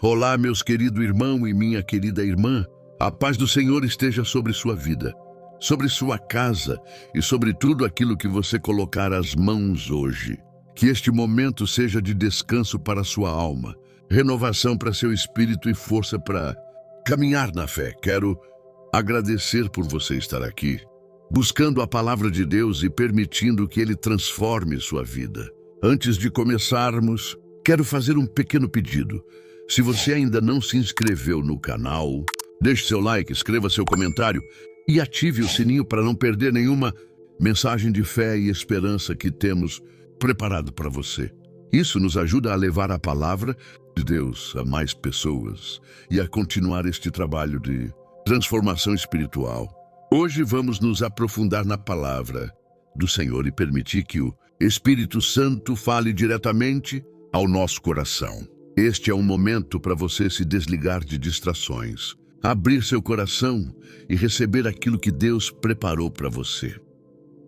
Olá, meus querido irmão e minha querida irmã. A paz do Senhor esteja sobre sua vida, sobre sua casa e sobre tudo aquilo que você colocar as mãos hoje. Que este momento seja de descanso para sua alma, renovação para seu espírito e força para caminhar na fé. Quero agradecer por você estar aqui, buscando a palavra de Deus e permitindo que Ele transforme sua vida. Antes de começarmos, quero fazer um pequeno pedido. Se você ainda não se inscreveu no canal, deixe seu like, escreva seu comentário e ative o sininho para não perder nenhuma mensagem de fé e esperança que temos preparado para você. Isso nos ajuda a levar a palavra de Deus a mais pessoas e a continuar este trabalho de transformação espiritual. Hoje vamos nos aprofundar na palavra do Senhor e permitir que o Espírito Santo fale diretamente ao nosso coração. Este é um momento para você se desligar de distrações, abrir seu coração e receber aquilo que Deus preparou para você.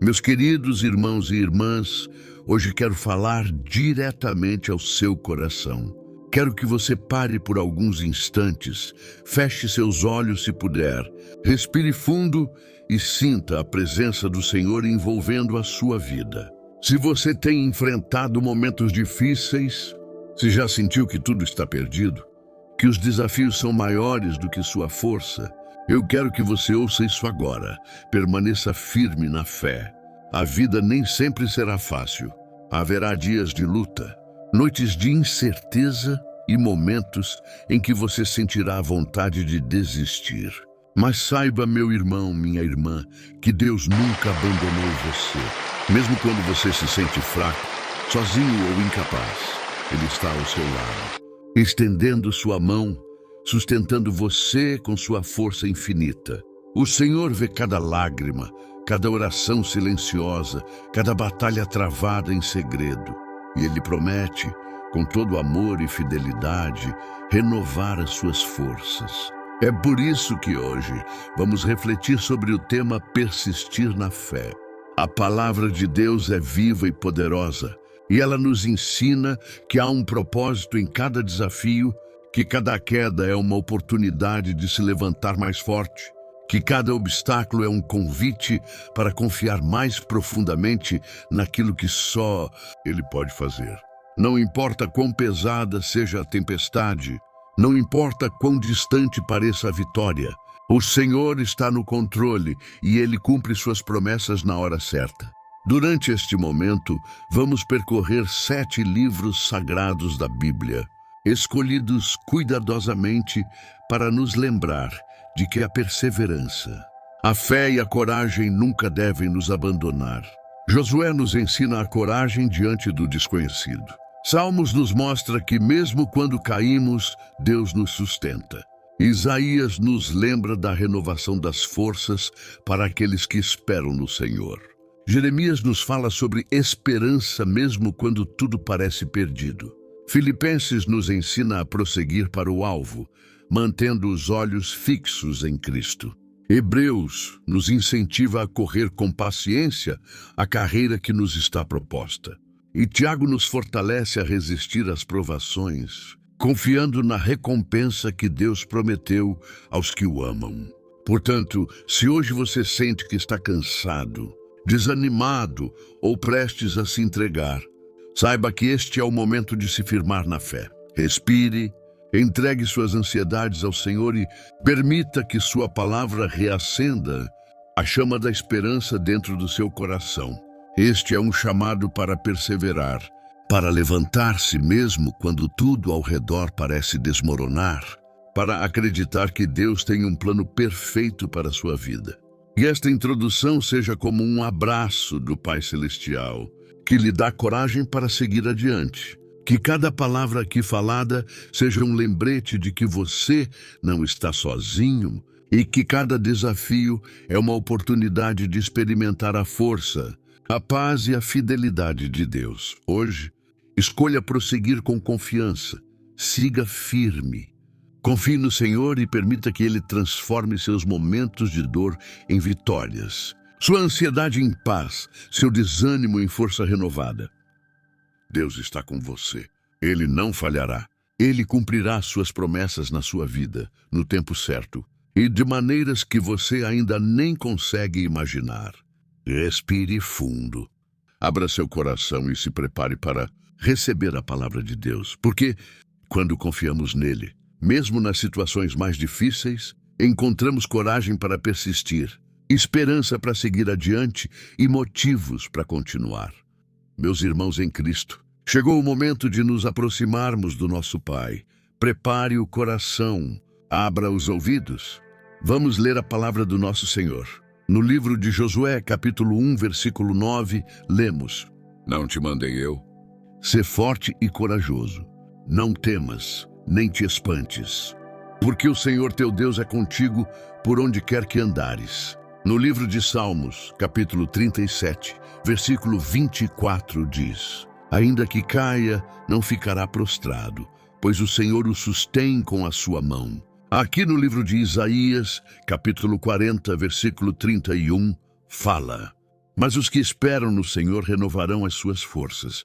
Meus queridos irmãos e irmãs, hoje quero falar diretamente ao seu coração. Quero que você pare por alguns instantes, feche seus olhos se puder, respire fundo e sinta a presença do Senhor envolvendo a sua vida. Se você tem enfrentado momentos difíceis, se já sentiu que tudo está perdido, que os desafios são maiores do que sua força, eu quero que você ouça isso agora. Permaneça firme na fé. A vida nem sempre será fácil. Haverá dias de luta, noites de incerteza e momentos em que você sentirá a vontade de desistir. Mas saiba, meu irmão, minha irmã, que Deus nunca abandonou você. Mesmo quando você se sente fraco, sozinho ou incapaz, Ele está ao seu lado, estendendo sua mão, sustentando você com sua força infinita. O Senhor vê cada lágrima, cada oração silenciosa, cada batalha travada em segredo. E Ele promete, com todo amor e fidelidade, renovar as suas forças. É por isso que hoje vamos refletir sobre o tema persistir na fé. A palavra de Deus é viva e poderosa, e ela nos ensina que há um propósito em cada desafio, que cada queda é uma oportunidade de se levantar mais forte, que cada obstáculo é um convite para confiar mais profundamente naquilo que só Ele pode fazer. Não importa quão pesada seja a tempestade, não importa quão distante pareça a vitória, o Senhor está no controle e Ele cumpre suas promessas na hora certa. Durante este momento, vamos percorrer 7 livros sagrados da Bíblia, escolhidos cuidadosamente para nos lembrar de que a perseverança, a fé e a coragem nunca devem nos abandonar. Josué nos ensina a coragem diante do desconhecido. Salmos nos mostra que mesmo quando caímos, Deus nos sustenta. Isaías nos lembra da renovação das forças para aqueles que esperam no Senhor. Jeremias nos fala sobre esperança mesmo quando tudo parece perdido. Filipenses nos ensina a prosseguir para o alvo, mantendo os olhos fixos em Cristo. Hebreus nos incentiva a correr com paciência a carreira que nos está proposta. E Tiago nos fortalece a resistir às provações, confiando na recompensa que Deus prometeu aos que o amam. Portanto, se hoje você sente que está cansado, desanimado ou prestes a se entregar, saiba que este é o momento de se firmar na fé. Respire, entregue suas ansiedades ao Senhor e permita que sua palavra reacenda a chama da esperança dentro do seu coração. Este é um chamado para perseverar, para levantar-se mesmo quando tudo ao redor parece desmoronar, para acreditar que Deus tem um plano perfeito para a sua vida. E esta introdução seja como um abraço do Pai Celestial, que lhe dá coragem para seguir adiante. Que cada palavra aqui falada seja um lembrete de que você não está sozinho e que cada desafio é uma oportunidade de experimentar a força, a paz e a fidelidade de Deus. Hoje, escolha prosseguir com confiança, siga firme. Confie no Senhor e permita que Ele transforme seus momentos de dor em vitórias, sua ansiedade em paz, seu desânimo em força renovada. Deus está com você. Ele não falhará. Ele cumprirá suas promessas na sua vida, no tempo certo, e de maneiras que você ainda nem consegue imaginar. Respire fundo. Abra seu coração e se prepare para receber a palavra de Deus, porque quando confiamos nele, mesmo nas situações mais difíceis, encontramos coragem para persistir, esperança para seguir adiante e motivos para continuar. Meus irmãos em Cristo, chegou o momento de nos aproximarmos do nosso Pai. Prepare o coração, abra os ouvidos. Vamos ler a palavra do nosso Senhor. No livro de Josué, capítulo 1, versículo 9, lemos: Não te mandei eu? Sê forte e corajoso. Não temas, nem te espantes, porque o Senhor teu Deus é contigo por onde quer que andares. No livro de Salmos, capítulo 37, versículo 24 diz: Ainda que caia, não ficará prostrado, pois o Senhor o sustém com a sua mão. Aqui no livro de Isaías, capítulo 40, versículo 31, fala: Mas os que esperam no Senhor renovarão as suas forças.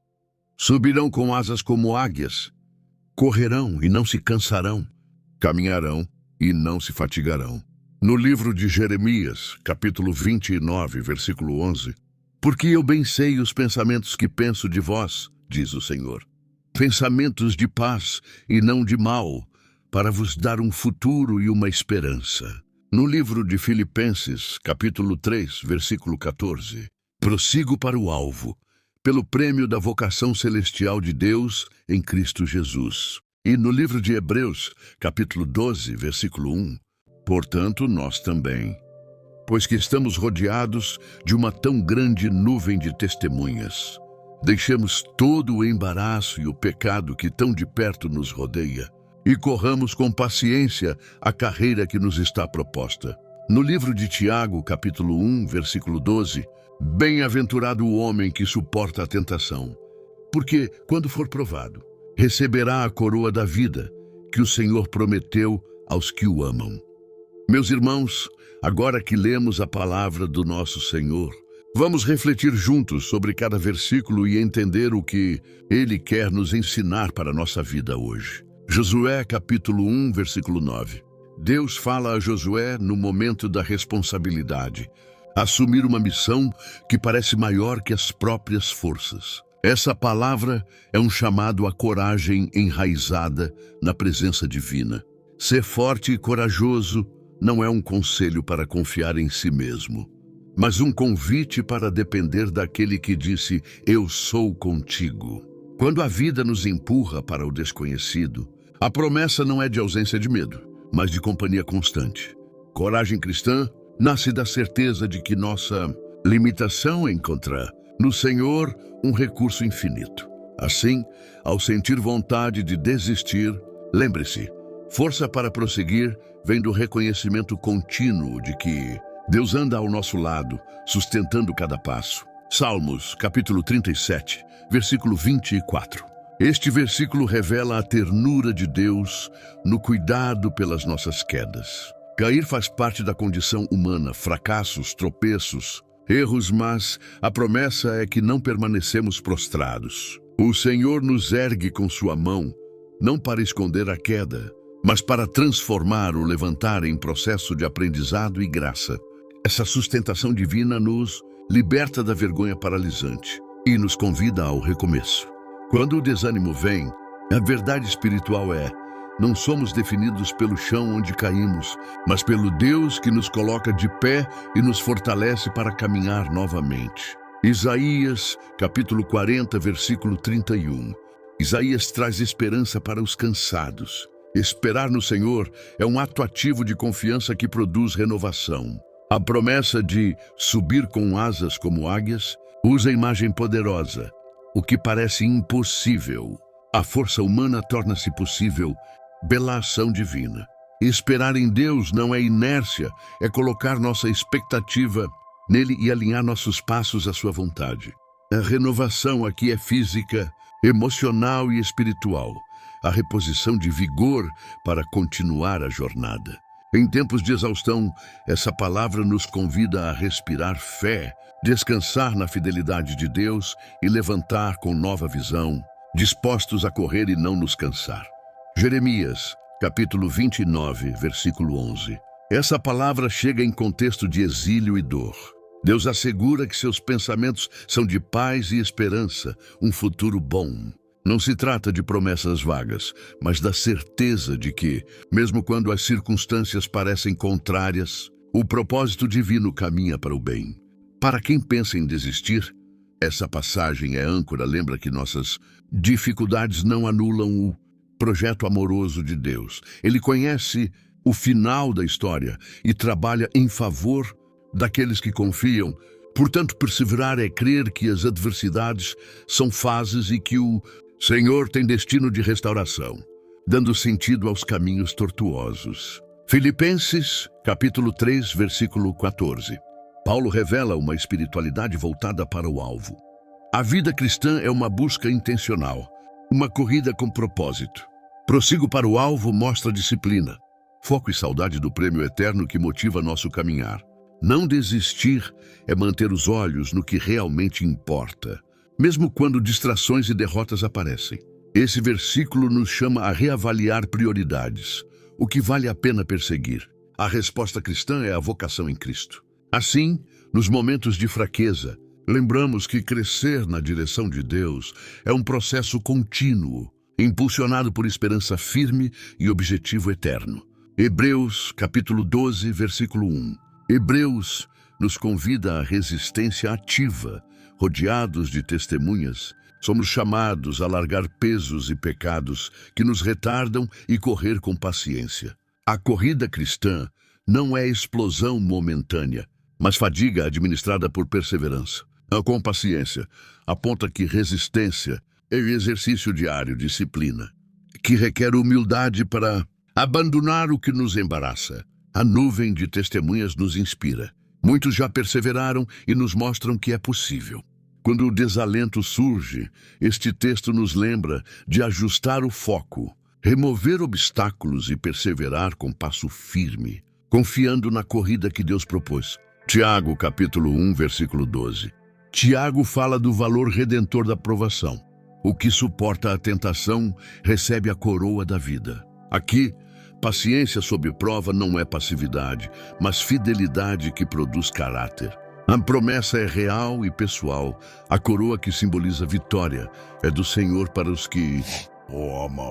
Subirão com asas como águias, correrão e não se cansarão, caminharão e não se fatigarão. No livro de Jeremias, capítulo 29, versículo 11, Porque eu bem sei os pensamentos que penso de vós, diz o Senhor, pensamentos de paz e não de mal, para vos dar um futuro e uma esperança. No livro de Filipenses, capítulo 3, versículo 14, Prossigo para o alvo, pelo prêmio da vocação celestial de Deus em Cristo Jesus. E no livro de Hebreus, capítulo 12, versículo 1, Portanto, nós também, pois que estamos rodeados de uma tão grande nuvem de testemunhas, deixemos todo o embaraço e o pecado que tão de perto nos rodeia e corramos com paciência a carreira que nos está proposta. No livro de Tiago, capítulo 1, versículo 12, Bem-aventurado o homem que suporta a tentação, porque, quando for provado, receberá a coroa da vida que o Senhor prometeu aos que o amam. Meus irmãos, agora que lemos a palavra do nosso Senhor, vamos refletir juntos sobre cada versículo e entender o que Ele quer nos ensinar para a nossa vida hoje. Josué, capítulo 1, versículo 9. Deus fala a Josué no momento da responsabilidade, assumir uma missão que parece maior que as próprias forças. Essa palavra é um chamado à coragem enraizada na presença divina. Ser forte e corajoso não é um conselho para confiar em si mesmo, mas um convite para depender daquele que disse: Eu sou contigo. Quando a vida nos empurra para o desconhecido, a promessa não é de ausência de medo, mas de companhia constante. Coragem cristã nasce da certeza de que nossa limitação encontra no Senhor um recurso infinito. Assim, ao sentir vontade de desistir, lembre-se, força para prosseguir vem do reconhecimento contínuo de que Deus anda ao nosso lado, sustentando cada passo. Salmos, capítulo 37, versículo 24. Este versículo revela a ternura de Deus no cuidado pelas nossas quedas. Cair faz parte da condição humana, fracassos, tropeços, erros, mas a promessa é que não permanecemos prostrados. O Senhor nos ergue com sua mão, não para esconder a queda, mas para transformar o levantar em processo de aprendizado e graça. Essa sustentação divina nos liberta da vergonha paralisante e nos convida ao recomeço. Quando o desânimo vem, a verdade espiritual é: não somos definidos pelo chão onde caímos, mas pelo Deus que nos coloca de pé e nos fortalece para caminhar novamente. Isaías, capítulo 40, versículo 31. Isaías traz esperança para os cansados. Esperar no Senhor é um ato ativo de confiança que produz renovação. A promessa de subir com asas como águias usa a imagem poderosa. O que parece impossível, a força humana torna-se possível pela ação divina. Esperar em Deus não é inércia, é colocar nossa expectativa nele e alinhar nossos passos à sua vontade. A renovação aqui é física, emocional e espiritual. A reposição de vigor para continuar a jornada. Em tempos de exaustão, essa palavra nos convida a respirar fé, descansar na fidelidade de Deus e levantar com nova visão, dispostos a correr e não nos cansar. Jeremias, capítulo 29, versículo 11. Essa palavra chega em contexto de exílio e dor. Deus assegura que seus pensamentos são de paz e esperança, um futuro bom. Não se trata de promessas vagas, mas da certeza de que, mesmo quando as circunstâncias parecem contrárias, o propósito divino caminha para o bem. Para quem pensa em desistir, essa passagem é âncora, lembra que nossas dificuldades não anulam o projeto amoroso de Deus. Ele conhece o final da história e trabalha em favor daqueles que confiam. Portanto, perseverar é crer que as adversidades são fases e que o Senhor tem destino de restauração, dando sentido aos caminhos tortuosos. Filipenses, capítulo 3, versículo 14. Paulo revela uma espiritualidade voltada para o alvo. A vida cristã é uma busca intencional, uma corrida com propósito. Prossigo para o alvo mostra disciplina, foco e saudade do prêmio eterno que motiva nosso caminhar. Não desistir é manter os olhos no que realmente importa, mesmo quando distrações e derrotas aparecem. Esse versículo nos chama a reavaliar prioridades, o que vale a pena perseguir. A resposta cristã é a vocação em Cristo. Assim, nos momentos de fraqueza, lembramos que crescer na direção de Deus é um processo contínuo, impulsionado por esperança firme e objetivo eterno. Hebreus, capítulo 12, versículo 1. Hebreus nos convida à resistência ativa. Rodeados de testemunhas, somos chamados a largar pesos e pecados que nos retardam e correr com paciência. A corrida cristã não é explosão momentânea, mas fadiga administrada por perseverança. Com paciência, aponta que resistência é o exercício diário, disciplina, que requer humildade para abandonar o que nos embaraça. A nuvem de testemunhas nos inspira. Muitos já perseveraram e nos mostram que é possível. Quando o desalento surge, este texto nos lembra de ajustar o foco, remover obstáculos e perseverar com passo firme, confiando na corrida que Deus propôs. Tiago, capítulo 1, versículo 12. Tiago fala do valor redentor da provação. O que suporta a tentação recebe a coroa da vida. Aqui, paciência sob prova não é passividade, mas fidelidade que produz caráter. A promessa é real e pessoal. A coroa que simboliza vitória é do Senhor para os que o amam.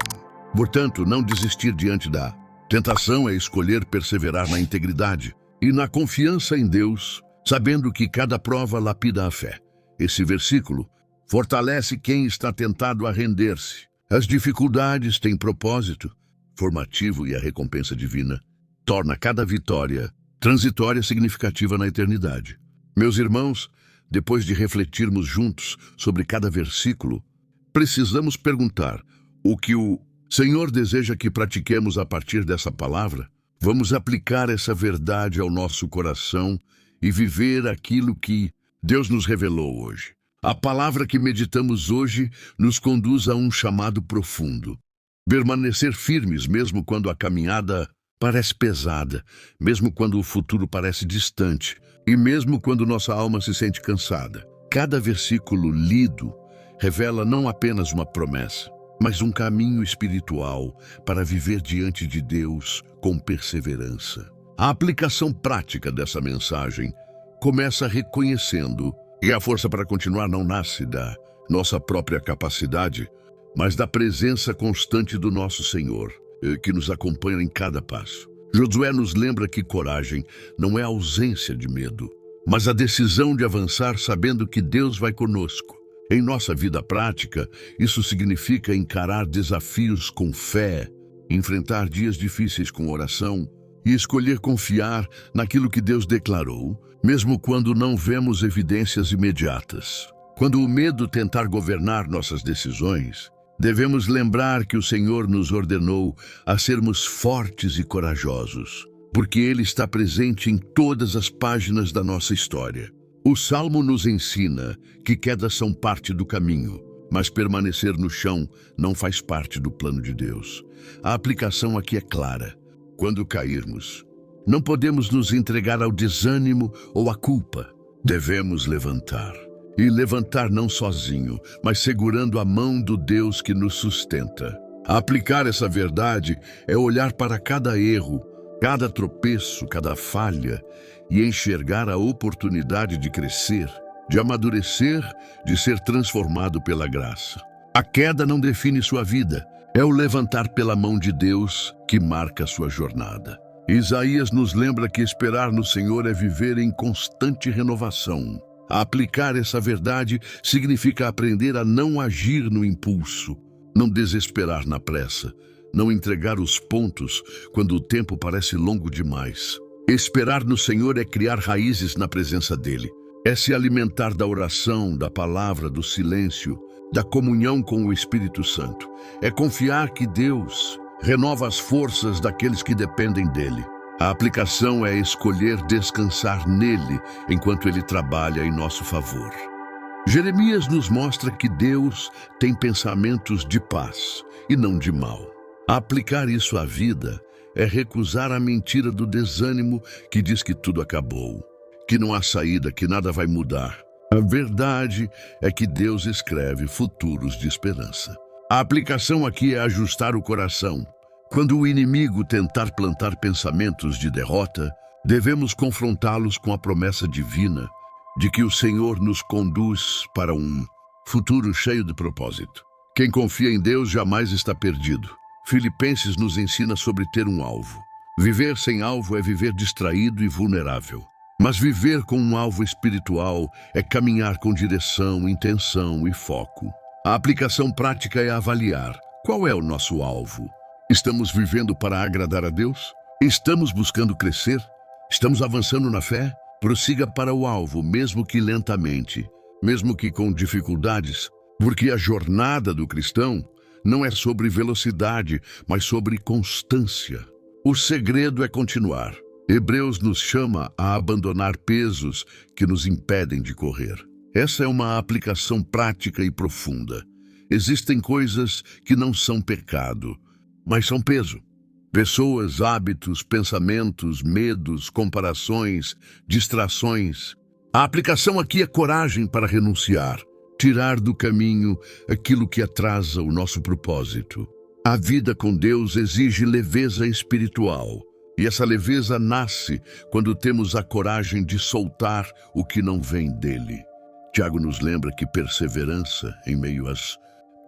Portanto, não desistir diante da tentação é escolher perseverar na integridade e na confiança em Deus, sabendo que cada prova lapida a fé. Esse versículo fortalece quem está tentado a render-se. As dificuldades têm propósito formativo e a recompensa divina torna cada vitória transitória significativa na eternidade. Meus irmãos, depois de refletirmos juntos sobre cada versículo, precisamos perguntar o que o Senhor deseja que pratiquemos a partir dessa palavra. Vamos aplicar essa verdade ao nosso coração e viver aquilo que Deus nos revelou hoje. A palavra que meditamos hoje nos conduz a um chamado profundo. Permanecer firmes mesmo quando a caminhada parece pesada, mesmo quando o futuro parece distante e mesmo quando nossa alma se sente cansada. Cada versículo lido revela não apenas uma promessa, mas um caminho espiritual para viver diante de Deus com perseverança. A aplicação prática dessa mensagem começa reconhecendo que a força para continuar não nasce da nossa própria capacidade, mas da presença constante do nosso Senhor, que nos acompanha em cada passo. Josué nos lembra que coragem não é a ausência de medo, mas a decisão de avançar sabendo que Deus vai conosco. Em nossa vida prática, isso significa encarar desafios com fé, enfrentar dias difíceis com oração e escolher confiar naquilo que Deus declarou, mesmo quando não vemos evidências imediatas. Quando o medo tentar governar nossas decisões, devemos lembrar que o Senhor nos ordenou a sermos fortes e corajosos, porque Ele está presente em todas as páginas da nossa história. O Salmo nos ensina que quedas são parte do caminho, mas permanecer no chão não faz parte do plano de Deus. A aplicação aqui é clara. Quando cairmos, não podemos nos entregar ao desânimo ou à culpa. Devemos levantar. E levantar não sozinho, mas segurando a mão do Deus que nos sustenta. Aplicar essa verdade é olhar para cada erro, cada tropeço, cada falha e enxergar a oportunidade de crescer, de amadurecer, de ser transformado pela graça. A queda não define sua vida, é o levantar pela mão de Deus que marca sua jornada. Isaías nos lembra que esperar no Senhor é viver em constante renovação. Aplicar essa verdade significa aprender a não agir no impulso, não desesperar na pressa, não entregar os pontos quando o tempo parece longo demais. Esperar no Senhor é criar raízes na presença dEle. É se alimentar da oração, da palavra, do silêncio, da comunhão com o Espírito Santo. É confiar que Deus renova as forças daqueles que dependem dEle. A aplicação é escolher descansar nele enquanto Ele trabalha em nosso favor. Jeremias nos mostra que Deus tem pensamentos de paz e não de mal. Aplicar isso à vida é recusar a mentira do desânimo que diz que tudo acabou, que não há saída, que nada vai mudar. A verdade é que Deus escreve futuros de esperança. A aplicação aqui é ajustar o coração. Quando o inimigo tentar plantar pensamentos de derrota, devemos confrontá-los com a promessa divina de que o Senhor nos conduz para um futuro cheio de propósito. Quem confia em Deus jamais está perdido. Filipenses nos ensina sobre ter um alvo. Viver sem alvo é viver distraído e vulnerável. Mas viver com um alvo espiritual é caminhar com direção, intenção e foco. A aplicação prática é avaliar qual é o nosso alvo. Estamos vivendo para agradar a Deus? Estamos buscando crescer? Estamos avançando na fé? Prossiga para o alvo, mesmo que lentamente, mesmo que com dificuldades, porque a jornada do cristão não é sobre velocidade, mas sobre constância. O segredo é continuar. Hebreus nos chama a abandonar pesos que nos impedem de correr. Essa é uma aplicação prática e profunda. Existem coisas que não são pecado, mas são peso. Pessoas, hábitos, pensamentos, medos, comparações, distrações. A aplicação aqui é coragem para renunciar, tirar do caminho aquilo que atrasa o nosso propósito. A vida com Deus exige leveza espiritual, e essa leveza nasce quando temos a coragem de soltar o que não vem dele. Tiago nos lembra que perseverança em meio às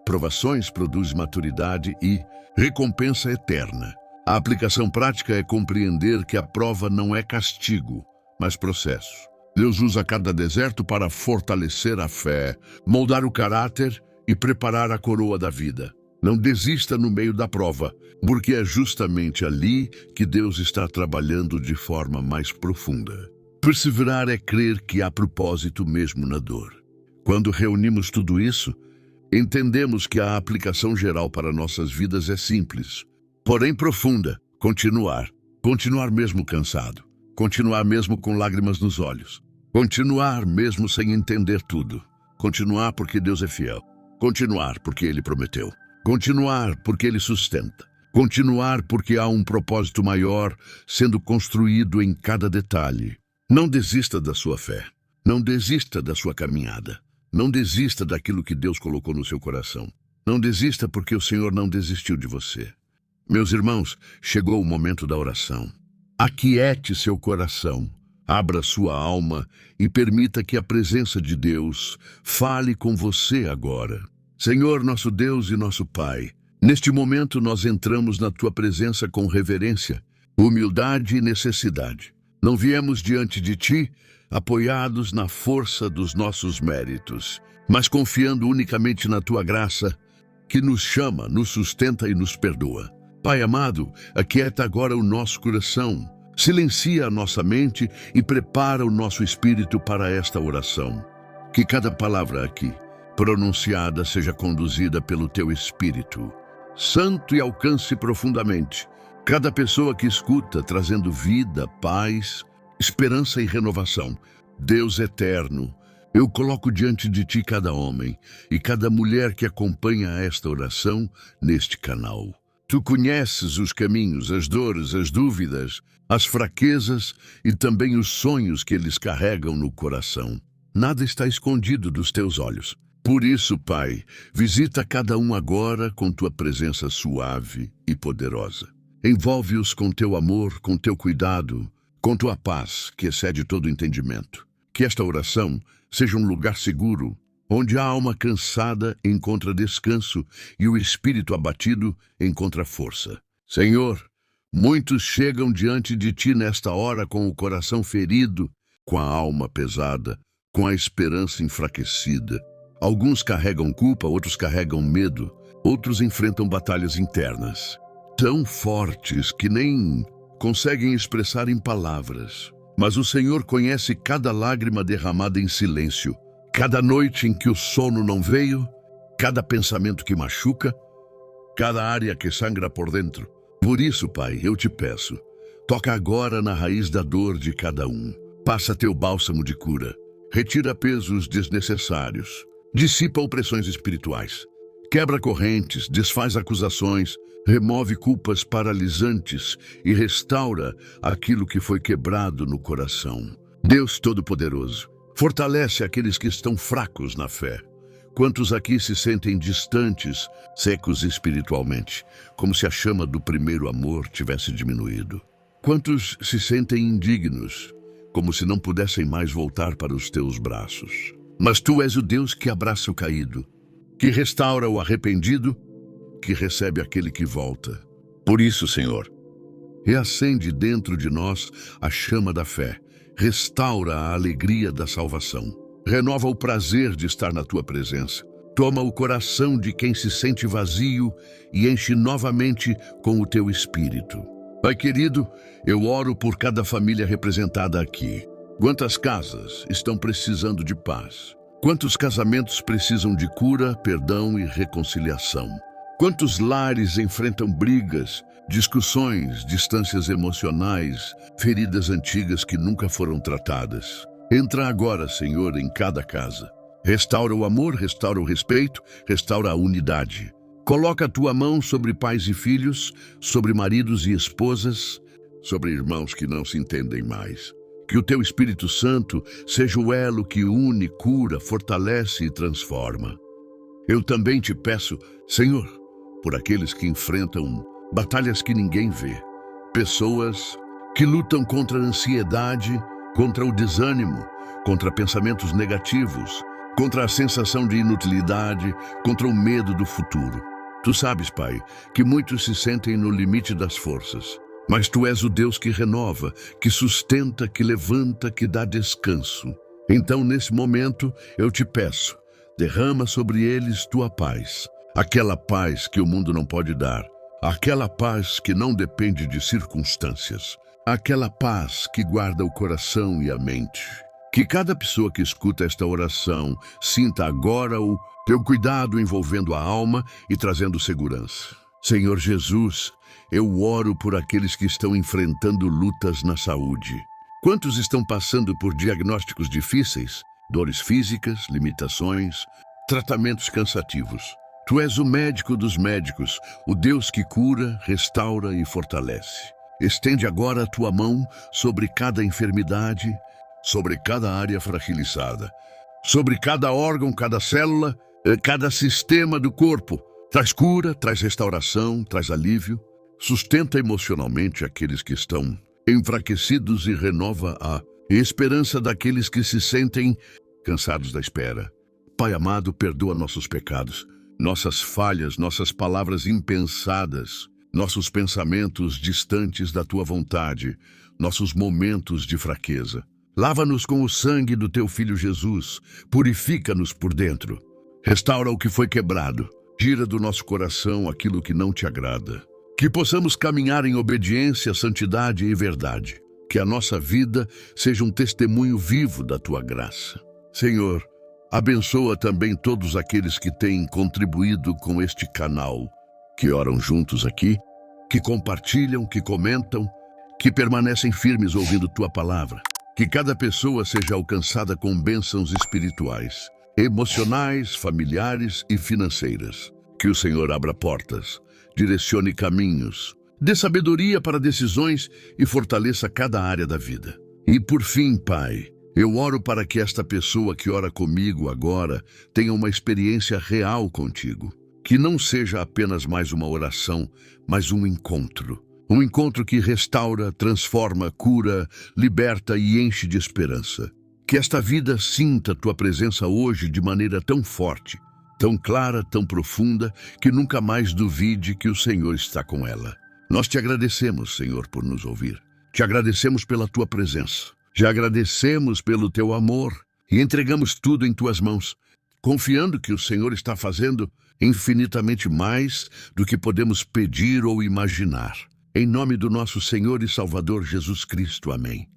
provações produz maturidade e recompensa eterna. A aplicação prática é compreender que a prova não é castigo, mas processo. Deus usa cada deserto para fortalecer a fé, moldar o caráter e preparar a coroa da vida. Não desista no meio da prova, porque é justamente ali que Deus está trabalhando de forma mais profunda. Perseverar é crer que há propósito mesmo na dor. Quando reunimos tudo isso, entendemos que a aplicação geral para nossas vidas é simples, porém profunda. Continuar. Continuar mesmo cansado. Continuar mesmo com lágrimas nos olhos. Continuar mesmo sem entender tudo. Continuar porque Deus é fiel. Continuar porque Ele prometeu. Continuar porque Ele sustenta. Continuar porque há um propósito maior sendo construído em cada detalhe. Não desista da sua fé. Não desista da sua caminhada. Não desista daquilo que Deus colocou no seu coração. Não desista porque o Senhor não desistiu de você. Meus irmãos, chegou o momento da oração. Aquiete seu coração, abra sua alma e permita que a presença de Deus fale com você agora. Senhor, nosso Deus e nosso Pai, neste momento nós entramos na Tua presença com reverência, humildade e necessidade. Não viemos diante de Ti apoiados na força dos nossos méritos, mas confiando unicamente na Tua graça, que nos chama, nos sustenta e nos perdoa. Pai amado, aquieta agora o nosso coração, silencia a nossa mente e prepara o nosso espírito para esta oração. Que cada palavra aqui, pronunciada, seja conduzida pelo Teu Espírito Santo e alcance profundamente cada pessoa que escuta, trazendo vida, paz, esperança e renovação. Deus eterno, eu coloco diante de Ti cada homem e cada mulher que acompanha esta oração neste canal. Tu conheces os caminhos, as dores, as dúvidas, as fraquezas e também os sonhos que eles carregam no coração. Nada está escondido dos Teus olhos. Por isso, Pai, visita cada um agora com tua presença suave e poderosa. Envolve-os com teu amor, com teu cuidado, com tua paz, que excede todo entendimento. Que esta oração seja um lugar seguro, onde a alma cansada encontra descanso e o espírito abatido encontra força. Senhor, muitos chegam diante de ti nesta hora com o coração ferido, com a alma pesada, com a esperança enfraquecida. Alguns carregam culpa, outros carregam medo, outros enfrentam batalhas internas, tão fortes que nem conseguem expressar em palavras. Mas o Senhor conhece cada lágrima derramada em silêncio, cada noite em que o sono não veio, cada pensamento que machuca, cada área que sangra por dentro. Por isso, Pai, eu te peço, toca agora na raiz da dor de cada um. Passa teu bálsamo de cura, retira pesos desnecessários, dissipa opressões espirituais, quebra correntes, desfaz acusações, remove culpas paralisantes e restaura aquilo que foi quebrado no coração. Deus Todo-Poderoso, fortalece aqueles que estão fracos na fé. Quantos aqui se sentem distantes, secos espiritualmente, como se a chama do primeiro amor tivesse diminuído? Quantos se sentem indignos, como se não pudessem mais voltar para os teus braços? Mas tu és o Deus que abraça o caído, que restaura o arrependido, que recebe aquele que volta. Por isso, Senhor, reacende dentro de nós a chama da fé, restaura a alegria da salvação, renova o prazer de estar na tua presença, toma o coração de quem se sente vazio e enche novamente com o teu espírito. Pai querido, eu oro por cada família representada aqui. Quantas casas estão precisando de paz? Quantos casamentos precisam de cura, perdão e reconciliação? Quantos lares enfrentam brigas, discussões, distâncias emocionais, feridas antigas que nunca foram tratadas? Entra agora, Senhor, em cada casa. Restaura o amor, restaura o respeito, restaura a unidade. Coloca a tua mão sobre pais e filhos, sobre maridos e esposas, sobre irmãos que não se entendem mais. Que o teu Espírito Santo seja o elo que une, cura, fortalece e transforma. Eu também te peço, Senhor, por aqueles que enfrentam batalhas que ninguém vê. Pessoas que lutam contra a ansiedade, contra o desânimo, contra pensamentos negativos, contra a sensação de inutilidade, contra o medo do futuro. Tu sabes, Pai, que muitos se sentem no limite das forças. Mas tu és o Deus que renova, que sustenta, que levanta, que dá descanso. Então, nesse momento, eu te peço, derrama sobre eles tua paz. Aquela paz que o mundo não pode dar. Aquela paz que não depende de circunstâncias. Aquela paz que guarda o coração e a mente. Que cada pessoa que escuta esta oração sinta agora o teu cuidado envolvendo a alma e trazendo segurança. Senhor Jesus, eu oro por aqueles que estão enfrentando lutas na saúde. Quantos estão passando por diagnósticos difíceis, dores físicas, limitações, tratamentos cansativos? Tu és o médico dos médicos, o Deus que cura, restaura e fortalece. Estende agora a tua mão sobre cada enfermidade, sobre cada área fragilizada, sobre cada órgão, cada célula, cada sistema do corpo. Traz cura, traz restauração, traz alívio. Sustenta emocionalmente aqueles que estão enfraquecidos e renova a esperança daqueles que se sentem cansados da espera. Pai amado, perdoa nossos pecados, nossas falhas, nossas palavras impensadas, nossos pensamentos distantes da tua vontade, nossos momentos de fraqueza. Lava-nos com o sangue do teu Filho Jesus, purifica-nos por dentro. Restaura o que foi quebrado, tira do nosso coração aquilo que não te agrada. Que possamos caminhar em obediência, santidade e verdade. Que a nossa vida seja um testemunho vivo da tua graça. Senhor, abençoa também todos aqueles que têm contribuído com este canal, que oram juntos aqui, que compartilham, que comentam, que permanecem firmes ouvindo tua palavra. Que cada pessoa seja alcançada com bênçãos espirituais, emocionais, familiares e financeiras. Que o Senhor abra portas, direcione caminhos, dê sabedoria para decisões e fortaleça cada área da vida. E por fim, Pai, Eu oro para que esta pessoa que ora comigo agora tenha uma experiência real contigo. Que não seja apenas mais uma oração, mas um encontro. Um encontro que restaura, transforma, cura, liberta e enche de esperança. Que esta vida sinta tua presença hoje de maneira tão forte, tão clara, tão profunda, que nunca mais duvide que o Senhor está com ela. Nós te agradecemos, Senhor, por nos ouvir. Te agradecemos pela tua presença. Te agradecemos pelo teu amor e entregamos tudo em tuas mãos, confiando que o Senhor está fazendo infinitamente mais do que podemos pedir ou imaginar. Em nome do nosso Senhor e Salvador Jesus Cristo. Amém.